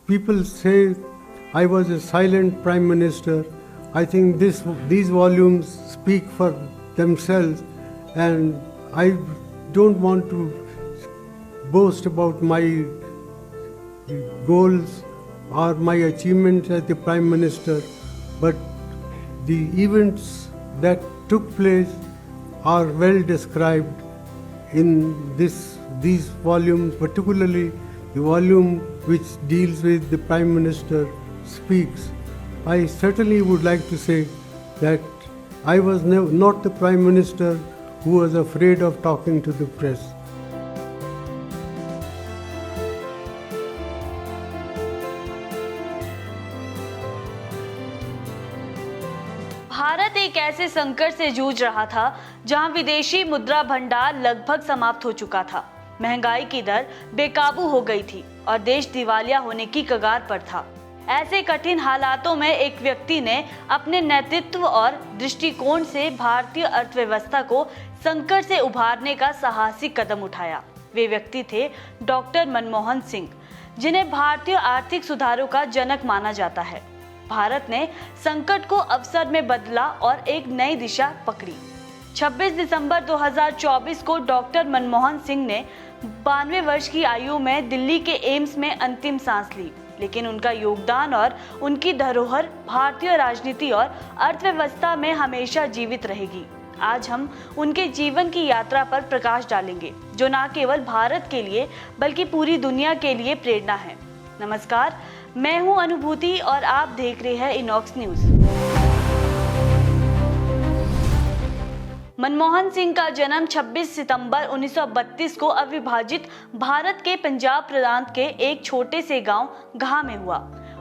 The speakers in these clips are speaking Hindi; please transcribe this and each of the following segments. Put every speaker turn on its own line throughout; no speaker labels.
people say I was a silent prime minister. I think these volumes speak for themselves, and I don't want to boast about my goals or my achievements as the prime minister, but the events that took place are well described in these volumes, particularly the volume which deals with the Prime Minister speaks. I certainly would like to say that I was not the Prime Minister who was afraid of talking to the press.
Bharat एक ऐसे संकट से जूझ रहा था जहां विदेशी मुद्रा भंडार लगभग समाप्त हो चुका था, महंगाई की दर बेकाबू हो गई थी और देश दिवालिया होने की कगार पर था। ऐसे कठिन हालातों में एक व्यक्ति ने अपने नेतृत्व और दृष्टिकोण से भारतीय अर्थव्यवस्था को संकट से उभारने का साहसिक कदम उठाया। वे व्यक्ति थे डॉक्टर मनमोहन सिंह, जिन्हें भारतीय आर्थिक सुधारों का जनक माना जाता है। भारत ने संकट को अवसर में बदला और एक नई दिशा पकड़ी। 26 दिसंबर 2024 को डॉक्टर मनमोहन सिंह ने 92 वर्ष की आयु में दिल्ली के एम्स में अंतिम सांस ली, लेकिन उनका योगदान और उनकी धरोहर भारतीय राजनीति और अर्थव्यवस्था में हमेशा जीवित रहेगी। आज हम उनके जीवन की यात्रा पर प्रकाश डालेंगे, जो न केवल भारत के लिए बल्कि पूरी दुनिया के लिए प्रेरणा है। नमस्कार, मैं हूं अनुभूति और आप देख रहे हैं इनॉक्स न्यूज। मनमोहन सिंह का जन्म 26 सितंबर 1932 को अविभाजित भारत के पंजाब प्रांत के एक छोटे से गांव घा में हुआ।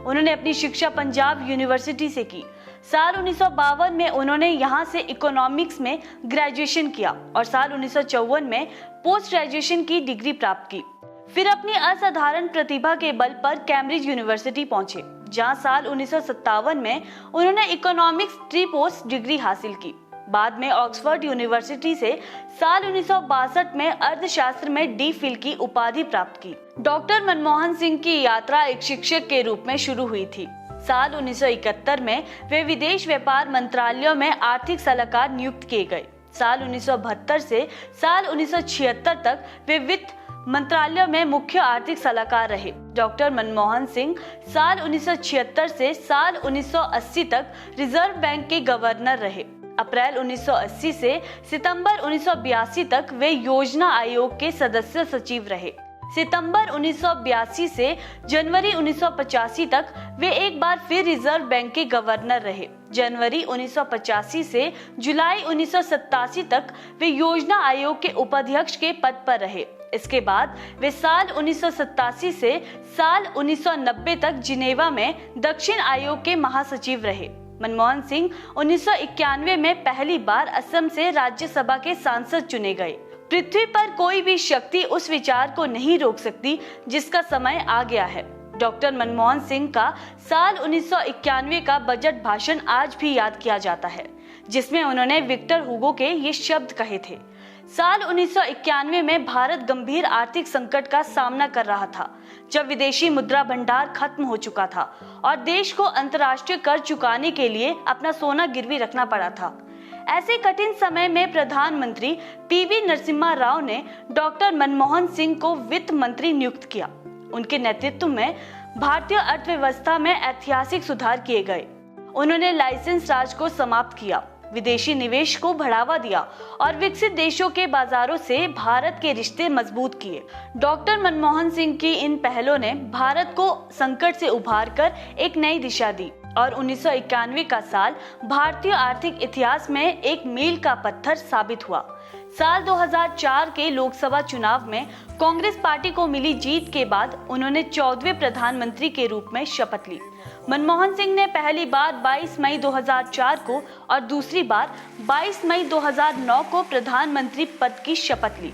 उन्होंने अपनी शिक्षा पंजाब यूनिवर्सिटी से की। साल 1952 में उन्होंने यहां से इकोनॉमिक्स में ग्रेजुएशन किया और साल 1954 में पोस्ट ग्रेजुएशन की डिग्री प्राप्त की। फिर अपनी असाधारण प्रतिभा के बल पर कैम्ब्रिज यूनिवर्सिटी पहुंचे, जहां साल 1957 में उन्होंने इकोनॉमिक्स ट्री पोस्ट डिग्री हासिल की। बाद में ऑक्सफोर्ड यूनिवर्सिटी से साल 1962 में अर्थशास्त्र में डी.फिल की उपाधि प्राप्त की। डॉक्टर मनमोहन सिंह की यात्रा एक शिक्षक के रूप में शुरू हुई थी। साल 1971 में वे विदेश व्यापार मंत्रालय में आर्थिक सलाहकार नियुक्त किए गए। साल 1972 से साल 1976 तक वे वित्त मंत्रालय में मुख्य आर्थिक सलाहकार रहे। डॉक्टर मनमोहन सिंह साल 1976 से साल 1980 तक रिजर्व बैंक के गवर्नर रहे। अप्रैल 1980 से सितंबर 1982 तक वे योजना आयोग के सदस्य सचिव रहे। सितंबर 1982 से जनवरी 1985 तक वे एक बार फिर रिजर्व बैंक के गवर्नर रहे। जनवरी 1985 से जुलाई 1987 तक वे योजना आयोग के उपाध्यक्ष के पद पर रहे। इसके बाद वे साल 1987 से साल 1990 तक जिनेवा में दक्षिण आयोग के महासचिव रहे। मनमोहन सिंह 1991 में पहली बार असम से राज्यसभा के सांसद चुने गए। पृथ्वी पर कोई भी शक्ति उस विचार को नहीं रोक सकती जिसका समय आ गया है। डॉक्टर मनमोहन सिंह का साल 1991 का बजट भाषण आज भी याद किया जाता है, जिसमें उन्होंने विक्टर हुगो के ये शब्द कहे थे। साल 1991 में भारत गंभीर आर्थिक संकट का सामना कर रहा था, जब विदेशी मुद्रा भंडार खत्म हो चुका था और देश को अंतर्राष्ट्रीय कर्ज चुकाने के लिए अपना सोना गिरवी रखना पड़ा था। ऐसे कठिन समय में प्रधानमंत्री पीवी नरसिम्हा राव ने डॉक्टर मनमोहन सिंह को वित्त मंत्री नियुक्त किया। उनके नेतृत्व में भारतीय अर्थव्यवस्था में ऐतिहासिक सुधार किए गए। उन्होंने लाइसेंस राज को समाप्त किया, विदेशी निवेश को बढ़ावा दिया और विकसित देशों के बाजारों से भारत के रिश्ते मजबूत किए। डॉक्टर मनमोहन सिंह की इन पहलों ने भारत को संकट से उभारकर एक नई दिशा दी और 1991 का साल भारतीय आर्थिक इतिहास में एक मील का पत्थर साबित हुआ। साल 2004 के लोकसभा चुनाव में कांग्रेस पार्टी को मिली जीत के बाद उन्होंने 14वें प्रधानमंत्री के रूप में शपथ ली। मनमोहन सिंह ने पहली बार 22 मई 2004 को और दूसरी बार 22 मई 2009 को प्रधानमंत्री पद की शपथ ली।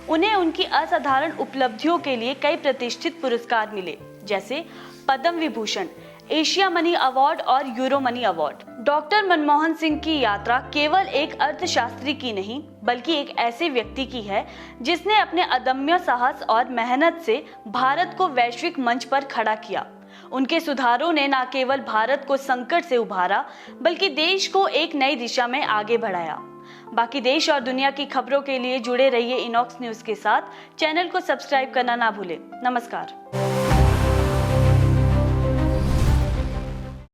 उन्हें उनकी असाधारण उपलब्धियों के लिए कई प्रतिष्ठित पुरस्कार मिले, जैसे Padma Vibhushan, Asia money award और euro money award. Doctor Manmohan Singh की यात्रा केवल एक अर्थशास्त्री की नहीं, बल्कि एक ऐसे व्यक्ति की है जिसने अपने अदम्य साहस और मेहनत से भारत को वैश्विक मंच पर खड़ा किया। उनके सुधारों ने न केवल भारत को संकट से उभारा बल्कि देश को एक नई दिशा में आगे बढ़ाया। बाकी देश और दुनिया की खबरों के लिए जुड़े रहिए इनॉक्स न्यूज के साथ। चैनल को सब्सक्राइब करना ना भूलें। नमस्कार।